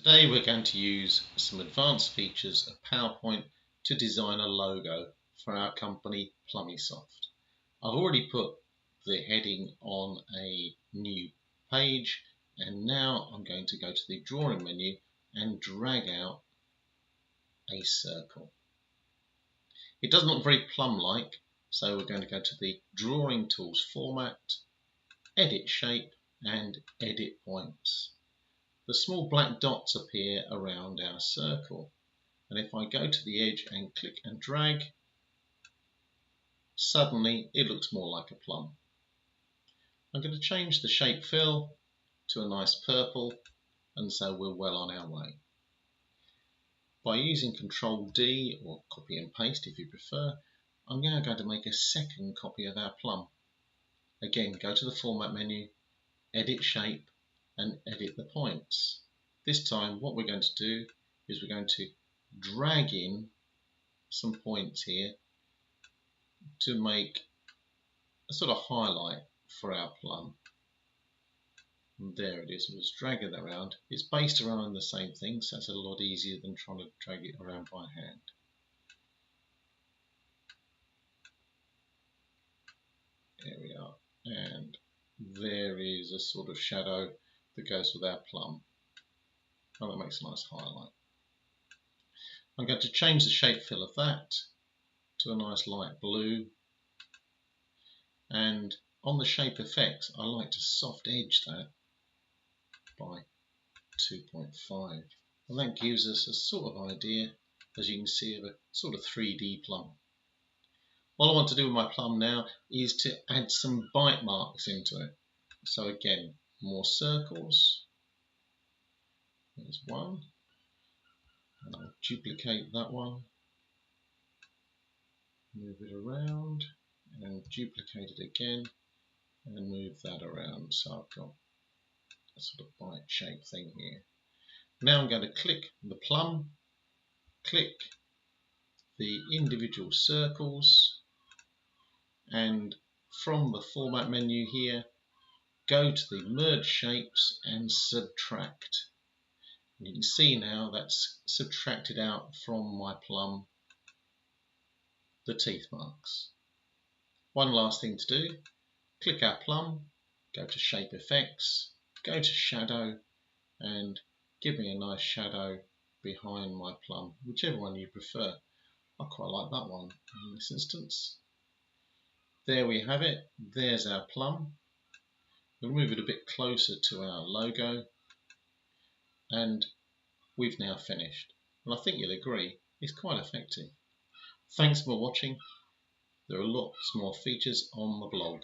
Today we're going to use some advanced features of PowerPoint to design a logo for our company plummysoft. I've already put the heading on a new page, and now I'm going to go to the drawing menu and drag out a circle. It doesn't look very plum-like, so we're going to go to the drawing tools format, edit shape and edit points. The small black dots appear around our circle, and if I go to the edge and click and drag, suddenly it looks more like a plum. I'm going to change the shape fill to a nice purple, and so we're well on our way. By using Ctrl D or copy and paste if you prefer, I'm now going to make a second copy of our plum. Again, go to the format menu, edit shape and edit the points. This time what we're going to do is we're going to drag in some points here to make a sort of highlight for our plum. And there it is, we'll just drag it around. It's based around the same thing, so it's a lot easier than trying to drag it around by hand. There we are, and there is a sort of shadow that goes with our plum. And that makes a nice highlight. I'm going to change the shape fill of that to a nice light blue, and on the shape effects I like to soft edge that by 2.5, and that gives us a sort of idea, as you can see, of a sort of 3D plum. What I want to do with my plum now is to add some bite marks into it. So again, more circles. There's one, and I'll duplicate that one, move it around and duplicate it again and move that around, so I've got a sort of bite shape thing here. Now I'm going to click the plum, click the individual circles, and from the format menu here go to the merge shapes and subtract. And you can see now that's subtracted out from my plum the teeth marks. One last thing to do, click our plum, go to shape effects, go to shadow and give me a nice shadow behind my plum, whichever one you prefer. I quite like that one in this instance. There we have it, there's our plum. We'll move it a bit closer to our logo, and we've now finished. And I think you'll agree, it's quite effective. Thanks for watching. There are lots more features on the blog.